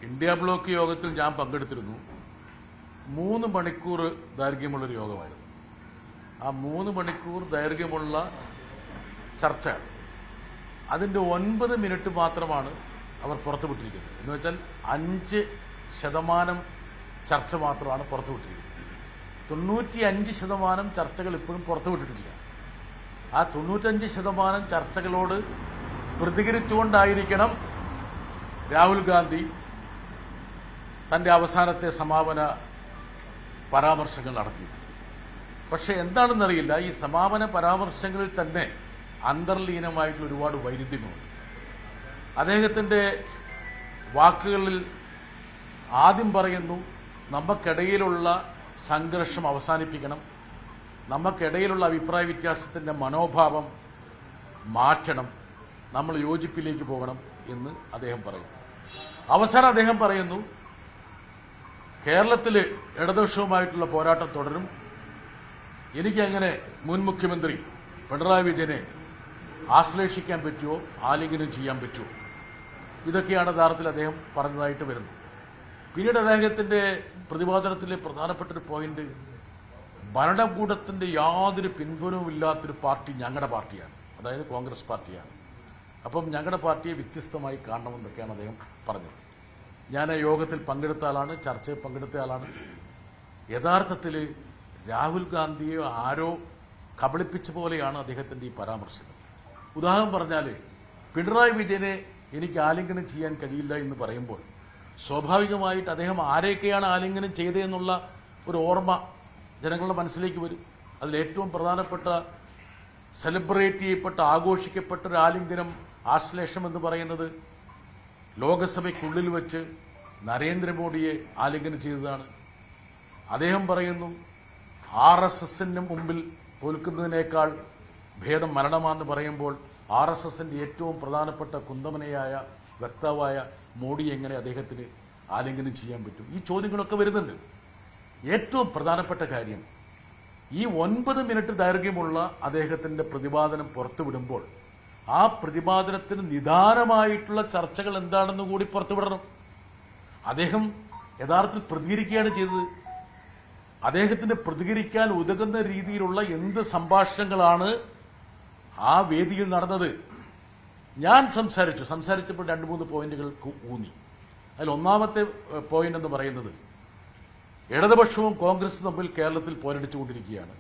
India block യോഗത്തിൽ ഞാൻ പങ്കെടുത്തിരുന്നു. 3 മണിക്കൂർ ദൈർഘ്യമുള്ളൊരു യോഗമായിരുന്നു. ആ 3 മണിക്കൂർ ദൈർഘ്യമുള്ള ചർച്ച, അതിൻ്റെ 9 മിനിറ്റ് മാത്രമാണ് അവർ പുറത്തുവിട്ടിരിക്കുന്നത്. എന്ന് വെച്ചാൽ 5% ചർച്ച മാത്രമാണ് പുറത്തുവിട്ടിരിക്കുന്നത്. 95% ചർച്ചകൾ ഇപ്പോഴും പുറത്തുവിട്ടിട്ടില്ല. ആ 95% ചർച്ചകളോട് പ്രതികരിച്ചുകൊണ്ടായിരിക്കണം രാഹുൽ ഗാന്ധി തൻ്റെ അവസാനത്തെ സമാപന പരാമർശങ്ങൾ നടത്തിയത്. പക്ഷെ എന്താണെന്നറിയില്ല, ഈ സമാപന പരാമർശങ്ങളിൽ തന്നെ അന്തർലീനമായിട്ടുള്ള ഒരുപാട് വൈരുദ്ധ്യങ്ങളുണ്ട്. അദ്ദേഹത്തിൻ്റെ വാക്കുകളിൽ ആദ്യം പറയുന്നു, നമുക്കിടയിലുള്ള സംഘർഷം അവസാനിപ്പിക്കണം, നമുക്കിടയിലുള്ള അഭിപ്രായ വ്യത്യാസത്തിൻ്റെ മനോഭാവം മാറ്റണം, നമ്മൾ യോജിപ്പിലേക്ക് പോകണം എന്ന് അദ്ദേഹം പറയുന്നു. അവസാനം അദ്ദേഹം പറയുന്നു, കേരളത്തിൽ ഇടതുപക്ഷവുമായിട്ടുള്ള പോരാട്ടം തുടരും, എനിക്കങ്ങനെ മുൻ മുഖ്യമന്ത്രി പിണറായി വിജയനെ ആശ്ലേഷിക്കാൻ പറ്റുമോ, ആലിംഗനം ചെയ്യാൻ പറ്റുമോ, ഇതൊക്കെയാണ് യഥാർത്ഥത്തിൽ അദ്ദേഹം പറഞ്ഞതായിട്ട് വരുന്നത്. പിന്നീട് അദ്ദേഹത്തിന്റെ പ്രതിപാദനത്തിലെ പ്രധാനപ്പെട്ട ഒരു പോയിന്റ്, ഭരണകൂടത്തിന്റെ യാതൊരു പിൻബലവും ഇല്ലാത്തൊരു പാർട്ടി ഞങ്ങളുടെ പാർട്ടിയാണ്, അതായത് കോൺഗ്രസ് പാർട്ടിയാണ്. അപ്പം ഞങ്ങളുടെ പാർട്ടിയെ വ്യത്യസ്തമായി കാണണമെന്നൊക്കെയാണ് അദ്ദേഹം പറഞ്ഞത്. ഞാൻ യോഗത്തിൽ പങ്കെടുത്ത ആളാണ്, ചർച്ചയിൽ പങ്കെടുത്ത ആളാണ്. യഥാർത്ഥത്തിൽ രാഹുൽ ഗാന്ധിയെ ആരോ കബളിപ്പിച്ച പോലെയാണ് അദ്ദേഹത്തിന്റെ ഈ പരാമർശങ്ങൾ. ഉദാഹരണം പറഞ്ഞാൽ, പിണറായി വിജയനെ എനിക്ക് ആലിംഗനം ചെയ്യാൻ കഴിയില്ല എന്ന് പറയുമ്പോൾ സ്വാഭാവികമായിട്ട് അദ്ദേഹം ആരെയൊക്കെയാണ് ആലിംഗനം ചെയ്തതെന്നുള്ള ഒരു ഓർമ്മ ജനങ്ങളുടെ മനസ്സിലേക്ക് വരും. അതിലേറ്റവും പ്രധാനപ്പെട്ട സെലിബ്രേറ്റ് ചെയ്യപ്പെട്ട ആഘോഷിക്കപ്പെട്ട ഒരു ആലിംഗനം, ആശ്ലേഷം എന്ന് പറയുന്നത് ലോകസഭയ്ക്കുള്ളിൽ വെച്ച് നരേന്ദ്രമോദിയെ ആലിംഗനം ചെയ്തതാണ്. അദ്ദേഹം പറയുന്നു, RSSന്റെ മുമ്പിൽ തോൽക്കുന്നതിനേക്കാൾ ഭേദം മരണമാണെന്ന് പറയുമ്പോൾ RSSന്റെ ഏറ്റവും പ്രധാനപ്പെട്ട കുന്തമനയായ വക്താവായ മോഡി എങ്ങനെ അദ്ദേഹത്തിന് ആലിംഗനം ചെയ്യാൻ പറ്റും? ഈ ചോദ്യങ്ങളൊക്കെ വരുന്നുണ്ട്. ഏറ്റവും പ്രധാനപ്പെട്ട കാര്യം, ഈ 9 മിനിറ്റ് ദൈർഘ്യമുള്ള അദ്ദേഹത്തിന്റെ പ്രതിപാദനം പുറത്തുവിടുമ്പോൾ ആ പ്രതിപാദനത്തിന് നിദാനമായിട്ടുള്ള ചർച്ചകൾ എന്താണെന്ന് കൂടി പുറത്തുവിടണം. അദ്ദേഹം യഥാർത്ഥത്തിൽ പ്രതികരിക്കുകയാണ് ചെയ്തത്. അദ്ദേഹത്തിന് പ്രതികരിക്കാൻ ഉതകുന്ന രീതിയിലുള്ള എന്ത് സംഭാഷണങ്ങളാണ് ആ വേദിയിൽ നടന്നത്? ഞാൻ സംസാരിച്ചപ്പോൾ 2-3 പോയിന്റുകൾ ഊന്നി. അതിൽ ഒന്നാമത്തെ പോയിന്റ് എന്ന് പറയുന്നത്, ഇടതുപക്ഷവും കോൺഗ്രസും തമ്മിൽ കേരളത്തിൽ പോരടിച്ചുകൊണ്ടിരിക്കുകയാണ്.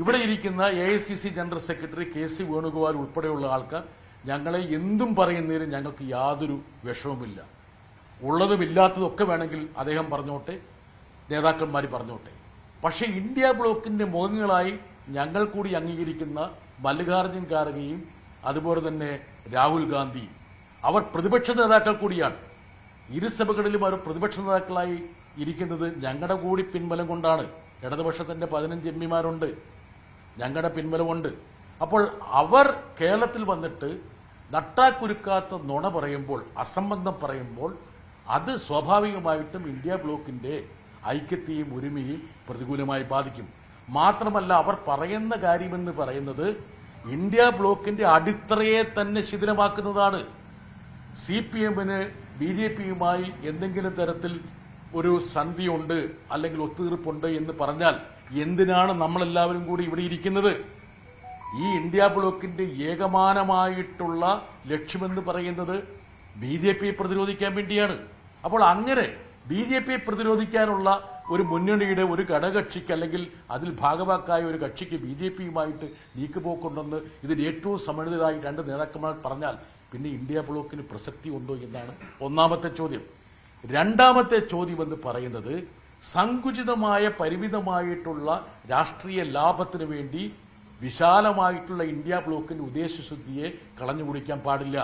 ഇവിടെ ഇരിക്കുന്ന AICC general secretary KC Venugopal ഉൾപ്പെടെയുള്ള ആൾക്കാർ ഞങ്ങളെ എന്തും പറയുന്നതിന് ഞങ്ങൾക്ക് യാതൊരു വിഷമവുമില്ല, ഉള്ളതും ഇല്ലാത്തതും ഒക്കെ വേണമെങ്കിൽ അദ്ദേഹം പറഞ്ഞോട്ടെ, നേതാക്കന്മാർ പറഞ്ഞോട്ടെ. പക്ഷേ ഇന്ത്യ ബ്ലോക്കിന്റെ മുഖങ്ങളായി ഞങ്ങൾ കൂടി അംഗീകരിക്കുന്ന മല്ലികാർജ്ജുൻ ഖാർഗെയും അതുപോലെ തന്നെ രാഹുൽ ഗാന്ധി, അവർ പ്രതിപക്ഷ നേതാക്കൾ കൂടിയാണ്. ഇരുസഭകളിലും അവർ പ്രതിപക്ഷ നേതാക്കളായി ഇരിക്കുന്നത് ഞങ്ങളുടെ കൂടി പിൻബലം കൊണ്ടാണ്. ഇടതുപക്ഷത്തിന്റെ 15 എംപിമാരുണ്ട്, ഞങ്ങളുടെ പിൻബലമുണ്ട്. അപ്പോൾ അവർ കേരളത്തിൽ വന്നിട്ട് നട്ടാക്കുരുക്കാത്ത നുണ പറയുമ്പോൾ, അസംബന്ധം പറയുമ്പോൾ, അത് സ്വാഭാവികമായിട്ടും ഇന്ത്യ ബ്ലോക്കിന്റെ ഐക്യത്തെയും ഒരുമയും പ്രതികൂലമായി ബാധിക്കും. മാത്രമല്ല, അവർ പറയുന്ന കാര്യമെന്ന് പറയുന്നത് ഇന്ത്യ ബ്ലോക്കിന്റെ അടിത്തറയെ തന്നെ ശിഥിലമാക്കുന്നതാണ്. CPMന് BJPയുമായി എന്തെങ്കിലും തരത്തിൽ ഒരു സന്ധിയുണ്ട് അല്ലെങ്കിൽ ഒത്തുതീർപ്പുണ്ട് എന്ന് പറഞ്ഞാൽ എന്തിനാണ് നമ്മളെല്ലാവരും കൂടി ഇവിടെ ഇരിക്കുന്നത്? ഈ ഇന്ത്യ ബ്ലോക്കിന്റെ ഏകമാനമായിട്ടുള്ള ലക്ഷ്യമെന്ന് പറയുന്നത് BJPയെ പ്രതിരോധിക്കാൻ വേണ്ടിയാണ്. അപ്പോൾ അങ്ങനെ BJPയെ പ്രതിരോധിക്കാനുള്ള ഒരു മുന്നണിയുടെ ഒരു ഘടകകക്ഷിക്ക് അല്ലെങ്കിൽ അതിൽ ഭാഗവാക്കായ ഒരു കക്ഷിക്ക് BJPയുമായിട്ട് നീക്കുപോക്കുണ്ടെന്ന് ഇതിൽ ഏറ്റവും സമന്വിതരായി 2 നേതാക്കന്മാർ പറഞ്ഞാൽ പിന്നെ ഇന്ത്യ ബ്ലോക്കിന് പ്രസക്തി ഉണ്ടോ എന്നാണ് ഒന്നാമത്തെ ചോദ്യം. രണ്ടാമത്തെ ചോദ്യം എന്ന് പറയുന്നത്, സങ്കുചിതമായ പരിമിതമായിട്ടുള്ള രാഷ്ട്രീയ ലാഭത്തിന് വേണ്ടി വിശാലമായിട്ടുള്ള ഇന്ത്യ ബ്ലോക്കിന്റെ ഉദ്ദേശശുദ്ധിയെ കളഞ്ഞുകുടിക്കാൻ പാടില്ല.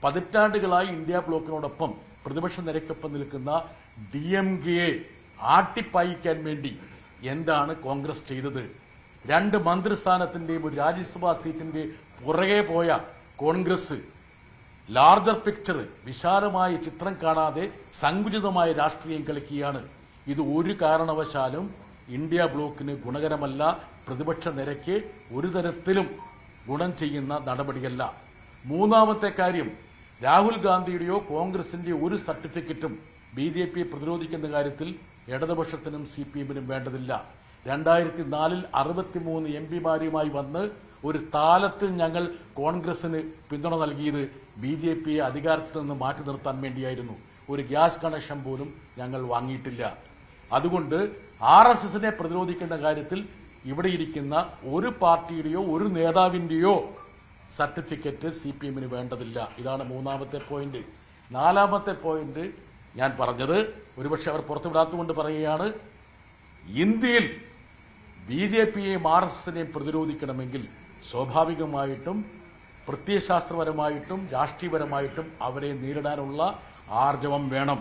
പതിറ്റാണ്ടുകളായി ഇന്ത്യ ബ്ലോക്കിനോടൊപ്പം പ്രതിപക്ഷ നിരക്കൊപ്പം നിൽക്കുന്ന DMKയെ ആട്ടിപ്പായിക്കാൻ വേണ്ടി എന്താണ് കോൺഗ്രസ് ചെയ്തത്? 2 മന്ത്രിസ്ഥാനത്തിന്റെയും ഒരു രാജ്യസഭാ സീറ്റിന്റെ പുറകെ പോയ കോൺഗ്രസ് ലാർജർ പിക്ചർ, വിശാലമായ ചിത്രം കാണാതെ സങ്കുചിതമായ രാഷ്ട്രീയം കളിക്കുകയാണ്. ഇത് ഒരു കാരണവശാലും ഇന്ത്യ ബ്ലോക്കിന് ഗുണകരമല്ല, പ്രതിപക്ഷ നിരക്ക് ഒരു തരത്തിലും ഗുണം ചെയ്യുന്ന നടപടിയല്ല. മൂന്നാമത്തെ കാര്യം, രാഹുൽ ഗാന്ധിയുടെയോ കോൺഗ്രസിന്റെയോ ഒരു സർട്ടിഫിക്കറ്റും BJPയെ പ്രതിരോധിക്കുന്ന കാര്യത്തിൽ ഇടതുപക്ഷത്തിനും CPM-നും വേണ്ടതില്ല. 2004 63 MPമാരുമായി വന്ന് ഒരു താലത്തിൽ ഞങ്ങൾ കോൺഗ്രസിന് പിന്തുണ നൽകിയത് BJPയെ അധികാരത്തിൽ നിന്ന് മാറ്റി നിർത്താൻ വേണ്ടിയായിരുന്നു. ഒരു ഗ്യാസ് കണക്ഷൻ പോലും ഞങ്ങൾ വാങ്ങിയിട്ടില്ല. അതുകൊണ്ട് RSSനെ പ്രതിരോധിക്കുന്ന കാര്യത്തിൽ ഇവിടെ ഇരിക്കുന്ന ഒരു പാർട്ടിയുടെയോ ഒരു നേതാവിന്റെയോ സർട്ടിഫിക്കറ്റ് CPM-ന് വേണ്ടതില്ല. ഇതാണ് മൂന്നാമത്തെ പോയിന്റ്. നാലാമത്തെ പോയിന്റ് ഞാൻ പറഞ്ഞത് ഒരുപക്ഷെ അവർ പുറത്തുവിടാത്തതുകൊണ്ട് പറയുകയാണ്. ഇന്ത്യയിൽ BJPയെയും RSSനെയും പ്രതിരോധിക്കണമെങ്കിൽ സ്വാഭാവികമായിട്ടും പ്രത്യയശാസ്ത്രപരമായിട്ടും രാഷ്ട്രീയപരമായിട്ടും അവരെ നേരിടാനുള്ള ആർജവം വേണം.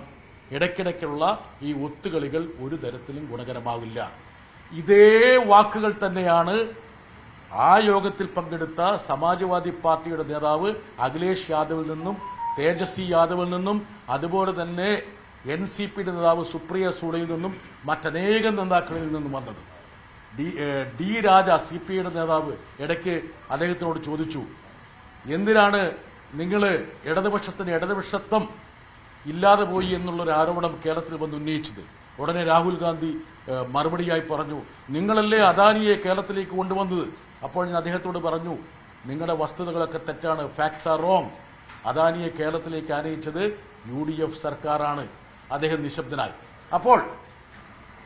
ഇടയ്ക്കിടയ്ക്കുള്ള ഈ ഒത്തുകളികൾ ഒരു തരത്തിലും ഗുണകരമാവില്ല. ഇതേ വാക്കുകൾ തന്നെയാണ് ആ യോഗത്തിൽ പങ്കെടുത്ത സമാജ്വാദി പാർട്ടിയുടെ നേതാവ് അഖിലേഷ് യാദവിൽ നിന്നും തേജസ്വി യാദവിൽ നിന്നും അതുപോലെ തന്നെ NCPയുടെ നേതാവ് സുപ്രിയ സൂളയിൽ നിന്നും മറ്റനേകം നേതാക്കളിൽ നിന്നും വന്നത്. D രാജ CPIയുടെ നേതാവ് ഇടയ്ക്ക് അദ്ദേഹത്തിനോട് ചോദിച്ചു, എന്തിനാണ് നിങ്ങൾ ഇടതുപക്ഷത്വം ഇല്ലാതെ പോയി എന്നുള്ളൊരു ആരോപണം കേരളത്തിൽ വന്ന് ഉന്നയിച്ചത്? ഉടനെ രാഹുൽ ഗാന്ധി മറുപടിയായി പറഞ്ഞു, നിങ്ങളല്ലേ അദാനിയെ കേരളത്തിലേക്ക് കൊണ്ടുവന്നത്. അപ്പോൾ ഞാൻ അദ്ദേഹത്തോട് പറഞ്ഞു, നിങ്ങളുടെ വസ്തുതകളൊക്കെ തെറ്റാണ്, ഫാക്ട്സ് ആർ റോങ്. അദാനിയെ കേരളത്തിലേക്ക് ആനയിച്ചത് UDF സർക്കാരാണ്. അദ്ദേഹം നിശബ്ദനായി. അപ്പോൾ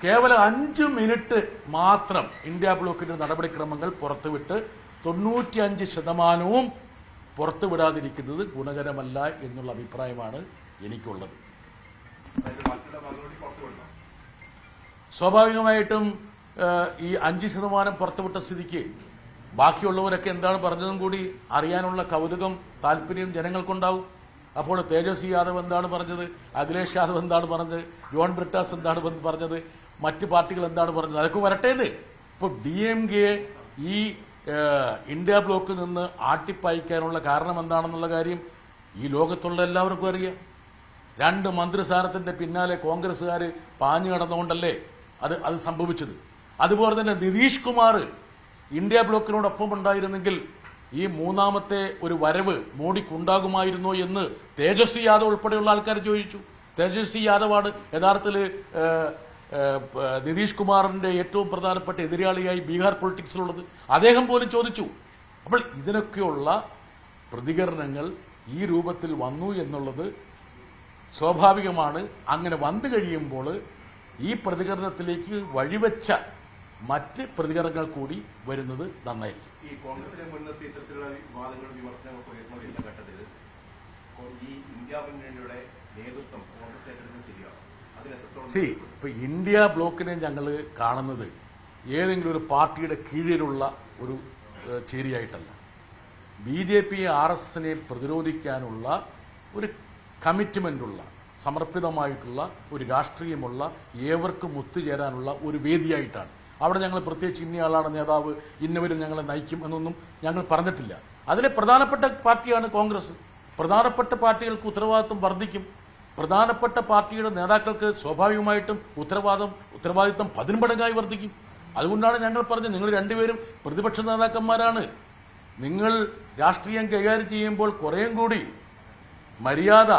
കേവലം 5 മിനിറ്റ് മാത്രം ഇന്ത്യ ബ്ലോക്കിന്റെ നടപടിക്രമങ്ങൾ പുറത്തുവിട്ട് 95% പുറത്തുവിടാതിരിക്കുന്നത് ഗുണകരമല്ല എന്നുള്ള അഭിപ്രായമാണ് എനിക്കുള്ളത്. സ്വാഭാവികമായിട്ടും ഈ 5% പുറത്തുവിട്ട സ്ഥിതിക്ക് ബാക്കിയുള്ളവരൊക്കെ എന്താണ് പറഞ്ഞതും കൂടി അറിയാനുള്ള കൗതുകം താല്പര്യം ജനങ്ങൾക്കുണ്ടാവും. അപ്പോൾ തേജസ്വി യാദവ് എന്താണ് പറഞ്ഞത്, അഖിലേഷ് യാദവ് എന്താണ് പറഞ്ഞത്, ജോൺ ബ്രിട്ടാസ് എന്താണ് പറഞ്ഞത്, മറ്റ് പാർട്ടികൾ എന്താണ് പറഞ്ഞത്, അതൊക്കെ വരട്ടേന്ന്. ഇപ്പോൾ DMK ഈ ഇന്ത്യ ബ്ലോക്കിൽ നിന്ന് ആട്ടിപ്പായിക്കാനുള്ള കാരണം എന്താണെന്നുള്ള കാര്യം ഈ ലോകത്തുള്ള എല്ലാവർക്കും അറിയാം. 2 മന്ത്രിസ്ഥാനത്തിന്റെ പിന്നാലെ കോൺഗ്രസ്സുകാർ പാഞ്ഞു കടന്നുകൊണ്ടല്ലേ അത് സംഭവിച്ചത്. അതുപോലെ തന്നെ നിതീഷ് കുമാർ ഇന്ത്യ ബ്ലോക്കിനോടൊപ്പം ഉണ്ടായിരുന്നെങ്കിൽ ഈ മൂന്നാമത്തെ ഒരു വരവ് മോഡിക്കുണ്ടാകുമായിരുന്നോ എന്ന് തേജസ്വി യാദവ് ഉൾപ്പെടെയുള്ള ആൾക്കാർ ചോദിച്ചു. തേജസ്വി യാദവാണ് യഥാർത്ഥത്തിൽ നിതീഷ് കുമാറിന്റെ ഏറ്റവും പ്രധാനപ്പെട്ട എതിരാളിയായി ബീഹാർ പൊളിറ്റിക്സിലുള്ളത്. അദ്ദേഹം പോലും ചോദിച്ചു. അപ്പോൾ ഇതിനൊക്കെയുള്ള പ്രതികരണങ്ങൾ ഈ രൂപത്തിൽ വന്നു എന്നുള്ളത് സ്വാഭാവികമാണ്. അങ്ങനെ വന്നു കഴിയുമ്പോൾ ഈ പ്രതികരണത്തിലേക്ക് വഴിവെച്ച മറ്റ് പ്രതികരണങ്ങൾ കൂടി വരുന്നത് നന്നായിരിക്കും. ഈ കോൺഗ്രസിനെ മുൻനിർത്തി ഇത്തരത്തിലുള്ള വിവാദങ്ങളും വിമർശനങ്ങളും ഉയർന്നുവരുന്ന ഘട്ടത്തിൽ ഈ ഇന്ത്യ മുന്നണിയുടെ നേതൃത്വം കോൺഗ്രസ് ഏറ്റെടുക്കുന്നത് ശരിയാണ്? ഇപ്പൊ ഇന്ത്യ ബ്ലോക്കിനെ ഞങ്ങൾ കാണുന്നത് ഏതെങ്കിലും ഒരു പാർട്ടിയുടെ കീഴിലുള്ള ഒരു ചേരിയായിട്ടല്ല. BJPയെ RSSനെ പ്രതിരോധിക്കാനുള്ള ഒരു കമ്മിറ്റ്മെന്റുള്ള സമർപ്പിതമായിട്ടുള്ള ഒരു രാഷ്ട്രീയമുള്ള ഏവർക്കും ഒത്തുചേരാനുള്ള ഒരു വേദിയായിട്ടാണ്. അവിടെ ഞങ്ങൾ പ്രത്യേകിച്ച് ഇന്നയാളാണ് നേതാവ്, ഇന്നവരും ഞങ്ങളെ നയിക്കും എന്നൊന്നും ഞങ്ങൾ പറഞ്ഞിട്ടില്ല. അതിലെ പ്രധാനപ്പെട്ട പാർട്ടിയാണ് കോൺഗ്രസ്. പ്രധാനപ്പെട്ട പാർട്ടികൾക്ക് ഉത്തരവാദിത്വം വർദ്ധിക്കും. പ്രധാനപ്പെട്ട പാർട്ടിയുടെ നേതാക്കൾക്ക് സ്വാഭാവികമായിട്ടും ഉത്തരവാദിത്വം 10 മടങ്ങായി വർദ്ധിക്കും. അതുകൊണ്ടാണ് ഞങ്ങൾ പറഞ്ഞത്, നിങ്ങൾ രണ്ടുപേരും പ്രതിപക്ഷ നേതാക്കന്മാരാണ്. നിങ്ങൾ രാഷ്ട്രീയം കൈകാര്യം ചെയ്യുമ്പോൾ കുറേയും കൂടി മര്യാദ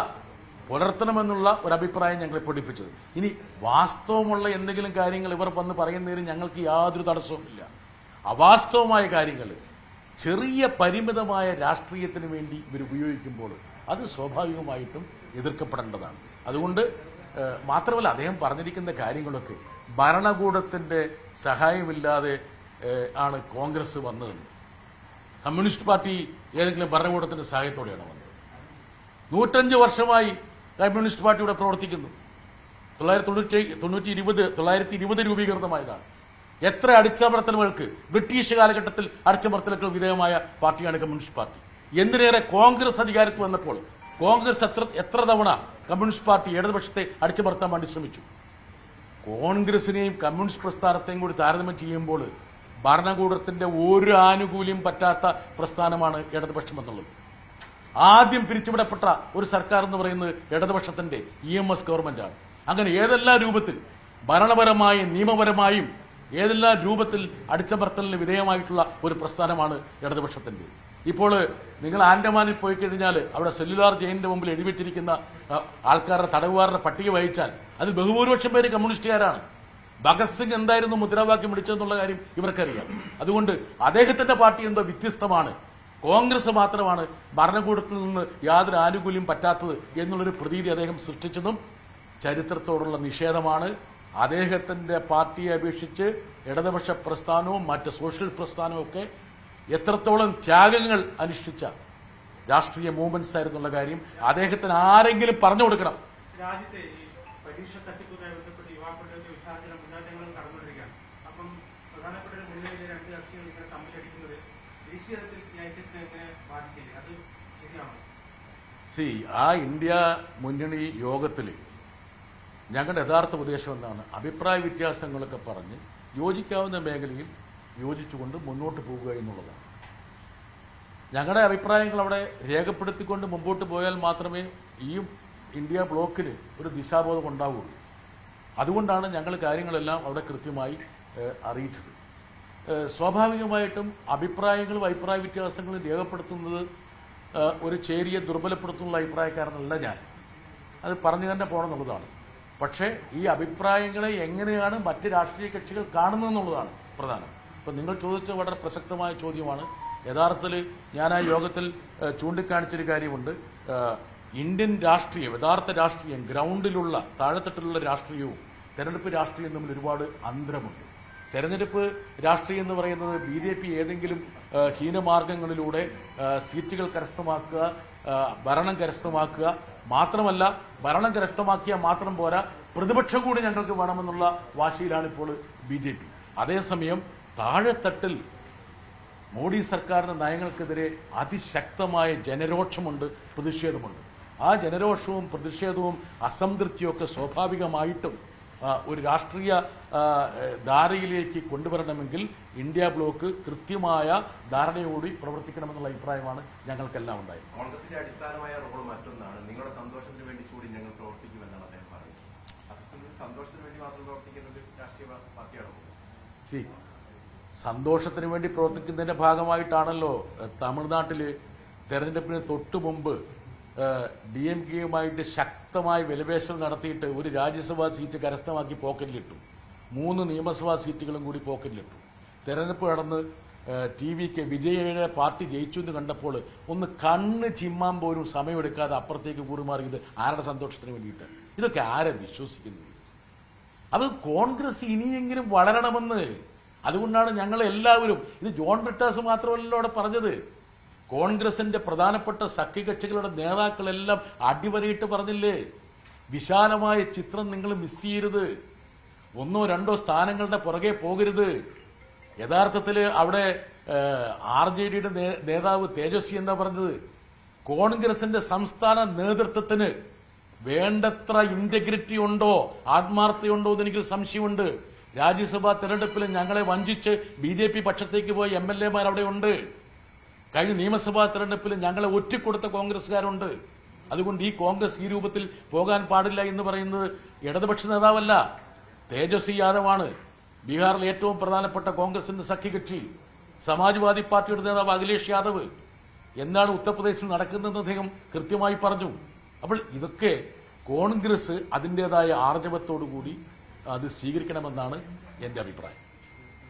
പുലർത്തണമെന്നുള്ള ഒരു അഭിപ്രായം ഞങ്ങളെ പഠിപ്പിച്ചത്. ഇനി വാസ്തവമുള്ള എന്തെങ്കിലും കാര്യങ്ങൾ ഇവർ വന്ന് പറയുന്നതിന് ഞങ്ങൾക്ക് യാതൊരു തടസ്സവുമില്ല. അവാസ്തവമായ കാര്യങ്ങൾ ചെറിയ പരിമിതമായ രാഷ്ട്രീയത്തിന് വേണ്ടി ഇവർ ഉപയോഗിക്കുമ്പോൾ അത് സ്വാഭാവികമായിട്ടും എതിർക്കപ്പെടേണ്ടതാണ്. അതുകൊണ്ട് മാത്രമല്ല, അദ്ദേഹം പറഞ്ഞിരിക്കുന്ന കാര്യങ്ങളൊക്കെ ഭരണകൂടത്തിന്റെ സഹായമില്ലാതെ ആണ് കോൺഗ്രസ് വന്നതെന്ന്. കമ്മ്യൂണിസ്റ്റ് പാർട്ടി ഏതെങ്കിലും ഭരണകൂടത്തിന്റെ സഹായത്തോടെയാണ് വന്നത്? 105 വർഷമായി കമ്മ്യൂണിസ്റ്റ് പാർട്ടി ഇവിടെ പ്രവർത്തിക്കുന്നു. 1920 രൂപീകൃതമായതാണ്. എത്ര അടിച്ചമർത്തലുകൾക്ക് ബ്രിട്ടീഷ് കാലഘട്ടത്തിൽ അടിച്ചമർത്തലുകൾ വിധേയമായ പാർട്ടിയാണ് കമ്മ്യൂണിസ്റ്റ് പാർട്ടി. എന്തിനേറെ കോൺഗ്രസ് അധികാരത്തിൽ വന്നപ്പോൾ കോൺഗ്രസ് എത്ര തവണ കമ്മ്യൂണിസ്റ്റ് പാർട്ടി ഇടതുപക്ഷത്തെ അടിച്ചമർത്താൻ വേണ്ടി ശ്രമിച്ചു. കോൺഗ്രസിനെയും കമ്മ്യൂണിസ്റ്റ് പ്രസ്ഥാനത്തെയും കൂടി താരതമ്യം ചെയ്യുമ്പോൾ ഭരണകൂടത്തിന്റെ ഒരു ആനുകൂല്യം പറ്റാത്ത പ്രസ്ഥാനമാണ് ഇടതുപക്ഷം എന്നുള്ളത്. ആദ്യം പിരിച്ചുവിടപ്പെട്ട ഒരു സർക്കാർ എന്ന് പറയുന്നത് ഇടതുപക്ഷത്തിന്റെ EMS ഗവൺമെന്റാണ്. അങ്ങനെ ഏതെല്ലാം രൂപത്തിൽ ഭരണപരമായും നിയമപരമായും ഏതെല്ലാം രൂപത്തിൽ അടിച്ചമർത്തലിന് വിധേയമായിട്ടുള്ള ഒരു പ്രസ്ഥാനമാണ് ഇടതുപക്ഷത്തിന്റെ. ഇപ്പോൾ നിങ്ങൾ ആൻഡമാനിൽ പോയി കഴിഞ്ഞാൽ അവിടെ സെല്ലുലാർ ജയിലിന്റെ മുമ്പിൽ എഴുതിവെച്ചിരിക്കുന്ന ആൾക്കാരുടെ തടവുകാരുടെ പട്ടിക വഹിച്ചാൽ അതിൽ ബഹുഭൂരിപക്ഷം പേര് കമ്മ്യൂണിസ്റ്റുകാരാണ്. ഭഗത് സിംഗ് എന്തായിരുന്നു മുദ്രാവാക്യം വിളിച്ചതെന്നുള്ള കാര്യം ഇവർക്കറിയാം. അതുകൊണ്ട് അദ്ദേഹത്തിന്റെ പാർട്ടി എന്തോ വ്യത്യസ്തമാണ്, കോൺഗ്രസ് മാത്രമാണ് ഭരണകൂടത്തിൽ നിന്ന് യാതൊരു ആനുകൂല്യം പറ്റാത്തത് എന്നുള്ളൊരു പ്രതീതി അദ്ദേഹം സൃഷ്ടിച്ചതും ചരിത്രത്തോടുള്ള നിഷേധമാണ്. അദ്ദേഹത്തിന്റെ പാർട്ടിയെ അപേക്ഷിച്ച് ഇടതുപക്ഷ പ്രസ്ഥാനവും മറ്റ് സോഷ്യൽ പ്രസ്ഥാനവും ഒക്കെ എത്രത്തോളം ത്യാഗങ്ങൾ അനുഷ്ഠിച്ച രാഷ്ട്രീയ മൂവ്മെന്റ്സ് ആയിരുന്നുള്ള കാര്യം അദ്ദേഹത്തിന് ആരെങ്കിലും പറഞ്ഞു കൊടുക്കണം. രാജ്യത്തെ ഈ പരീക്ഷ തട്ടിപ്പുമായി ബന്ധപ്പെട്ട് യുവാക്കളുടെ വിദ്യാർത്ഥികളുടെ മുന്നേറ്റങ്ങളും കടന്നുകൊണ്ടിരിക്കുകയാണ്. അപ്പം പ്രധാനപ്പെട്ട മുന്നണിയിലെ രണ്ട് കക്ഷികൾ ഇങ്ങനെ തമ്മിലടിക്കുന്നത് ദേശീയ തലത്തിൽ ഐക്യത്തെ എങ്ങനെ ബാധിക്കില്ലേ? അത് ശരിയാണോ? ആ ഇന്ത്യ മുന്നണി യോഗത്തിൽ ഞങ്ങളുടെ യഥാർത്ഥ ഉപദേശം എന്താണ്? അഭിപ്രായ വ്യത്യാസങ്ങളൊക്കെ പറഞ്ഞ് യോജിക്കാവുന്ന മേഖലയിൽ യോജിച്ചുകൊണ്ട് മുന്നോട്ട് പോകുക എന്നുള്ളതാണ്. ഞങ്ങളുടെ അഭിപ്രായങ്ങൾ അവിടെ രേഖപ്പെടുത്തിക്കൊണ്ട് മുമ്പോട്ട് പോയാൽ മാത്രമേ ഈ ഇന്ത്യ ബ്ലോക്കിന് ഒരു ദിശാബോധം ഉണ്ടാവുകയുള്ളൂ. അതുകൊണ്ടാണ് ഞങ്ങൾ കാര്യങ്ങളെല്ലാം അവിടെ കൃത്യമായി അറിയിച്ചത്. സ്വാഭാവികമായിട്ടും അഭിപ്രായങ്ങളും അഭിപ്രായ വ്യത്യാസങ്ങളും രേഖപ്പെടുത്തുന്നത് ഒരു ചേരിയെ ദുർബലപ്പെടുത്തുന്ന അഭിപ്രായക്കാരനല്ല ഞാൻ. അത് പറഞ്ഞു തന്നെ പോകണമെന്നുള്ളതാണ്. പക്ഷേ ഈ അഭിപ്രായങ്ങളെ എങ്ങനെയാണ് മറ്റ് രാഷ്ട്രീയ കക്ഷികൾ കാണുന്നതെന്നുള്ളതാണ് പ്രധാനം. ഇപ്പം നിങ്ങൾ ചോദിച്ച വളരെ പ്രസക്തമായ ചോദ്യമാണ്. യഥാർത്ഥത്തിൽ ഞാൻ ആ യോഗത്തിൽ ചൂണ്ടിക്കാണിച്ചൊരു കാര്യമുണ്ട്. ഇന്ത്യൻ രാഷ്ട്രീയം, യഥാർത്ഥ രാഷ്ട്രീയം, ഗ്രൗണ്ടിലുള്ള താഴെത്തട്ടിലുള്ള രാഷ്ട്രീയവും തെരഞ്ഞെടുപ്പ് രാഷ്ട്രീയവും തമ്മിൽ ഒരുപാട് അന്തരമുണ്ട്. തെരഞ്ഞെടുപ്പ് രാഷ്ട്രീയം എന്ന് പറയുന്നത് BJP ഏതെങ്കിലും ഹീനമാർഗങ്ങളിലൂടെ സീറ്റുകൾ കരസ്ഥമാക്കുക, ഭരണം കരസ്ഥമാക്കുക, മാത്രമല്ല ഭരണം കരസ്ഥമാക്കിയാൽ മാത്രം പോരാ, പ്രതിപക്ഷം കൂടി ഞങ്ങൾക്ക് വേണമെന്നുള്ള വാശിയിലാണ് ഇപ്പോൾ BJP. അതേസമയം താഴെത്തട്ടിൽ മോഡി സർക്കാരിന്റെ നയങ്ങൾക്കെതിരെ അതിശക്തമായ ജനരോക്ഷമുണ്ട്, പ്രതിഷേധമുണ്ട്. ആ ജനരോഷവും പ്രതിഷേധവും അസംതൃപ്തിയൊക്കെ സ്വാഭാവികമായിട്ടും ഒരു രാഷ്ട്രീയ ധാരയിലേക്ക് കൊണ്ടുവരണമെങ്കിൽ ഇന്ത്യ ബ്ലോക്ക് കൃത്യമായ ധാരണയോടി പ്രവർത്തിക്കണമെന്നുള്ള അഭിപ്രായമാണ് ഞങ്ങൾക്കെല്ലാം ഉണ്ടായത്. കോൺഗ്രസിന്റെ അടിസ്ഥാനമായ റോൾ മറ്റൊന്നാണ്. നിങ്ങളുടെ സന്തോഷത്തിന് വേണ്ടി കൂടി ഞങ്ങൾ പ്രവർത്തിക്കുമെന്നാണ് അദ്ദേഹം പറയുന്നത്. സന്തോഷത്തിന് വേണ്ടി മാത്രം പ്രവർത്തിക്കുന്ന ഒരു രാഷ്ട്രീയ പാർട്ടിയാണ് കോൺഗ്രസ്. സന്തോഷത്തിന് വേണ്ടി പ്രവർത്തിക്കുന്നതിന്റെ ഭാഗമായിട്ടാണല്ലോ തമിഴ്നാട്ടില് തെരഞ്ഞെടുപ്പിന് തൊട്ടു മുമ്പ് DMK-യുമായിട്ട് ശക്തമായ വിലപേശൽ നടത്തിയിട്ട് ഒരു രാജ്യസഭാ സീറ്റ് കരസ്ഥമാക്കി പോക്കറ്റിലിട്ടു. 3 നിയമസഭാ സീറ്റുകളും കൂടി പോക്കറ്റിലിട്ടു. തെരഞ്ഞെടുപ്പ് നടന്ന് TVക്ക് വിജയയുടെ പാർട്ടി ജയിച്ചു എന്ന് കണ്ടപ്പോൾ ഒന്ന് കണ്ണ് ചിമ്മാൻ പോലും സമയമെടുക്കാതെ അപ്പുറത്തേക്ക് കൂറുമാറിയത് ആരുടെ സന്തോഷത്തിന് വേണ്ടിയിട്ട്? ഇതൊക്കെ ആരെ വിശ്വസിക്കുന്നത്? അത് കോൺഗ്രസ് ഇനിയെങ്കിലും വളരണമെന്ന്. അതുകൊണ്ടാണ് ഞങ്ങൾ എല്ലാവരും, ഇത് ജോൺ ബ്രിട്ടാസ് മാത്രമല്ലല്ലോ അവിടെ പറഞ്ഞത്, കോൺഗ്രസിന്റെ പ്രധാനപ്പെട്ട സഖ്യകക്ഷികളുടെ നേതാക്കളെല്ലാം അടിവരയിട്ട് പറഞ്ഞില്ലേ, വിശാലമായ ചിത്രം നിങ്ങൾ മിസ് ചെയ്യരുത്, 1 or 2 സ്ഥാനങ്ങളുടെ പുറകെ പോകരുത്. യഥാർത്ഥത്തിൽ അവിടെ RJDയുടെ നേതാവ് തേജസ്വി എന്താ പറഞ്ഞത്? കോൺഗ്രസിന്റെ സംസ്ഥാന നേതൃത്വത്തിന് വേണ്ടത്ര ഇന്റഗ്രിറ്റി ഉണ്ടോ, ആത്മാർത്ഥതയുണ്ടോ എന്ന് എനിക്ക് സംശയമുണ്ട്. രാജ്യസഭാ തെരഞ്ഞെടുപ്പിൽ ഞങ്ങളെ വഞ്ചിച്ച് BJP പക്ഷത്തേക്ക് പോയ MLA-മാർ അവിടെ ഉണ്ട്. കഴിഞ്ഞ നിയമസഭാ തെരഞ്ഞെടുപ്പിൽ ഞങ്ങളെ ഒറ്റിക്കൊടുത്ത കോൺഗ്രസ്സുകാരുണ്ട്. അതുകൊണ്ട് ഈ കോൺഗ്രസ് ഈ രൂപത്തിൽ പോകാൻ പാടില്ല എന്ന് പറയുന്നത് ഇടതുപക്ഷ നേതാവല്ല, തേജസ്വി യാദവാണ്. ബീഹാറിൽ ഏറ്റവും പ്രധാനപ്പെട്ട കോൺഗ്രസിന്റെ സഖ്യകക്ഷി. സമാജ്വാദി പാർട്ടിയുടെ നേതാവ് അഖിലേഷ് യാദവ്. എന്താണ് ഉത്തർപ്രദേശിൽ നടക്കുന്നതെന്ന് അദ്ദേഹം കൃത്യമായി പറഞ്ഞു. അപ്പോൾ ഇതൊക്കെ കോൺഗ്രസ് അതിൻ്റെതായ ആർജവത്തോടുകൂടി അത് സ്വീകരിക്കണമെന്നാണ് എൻ്റെ അഭിപ്രായം.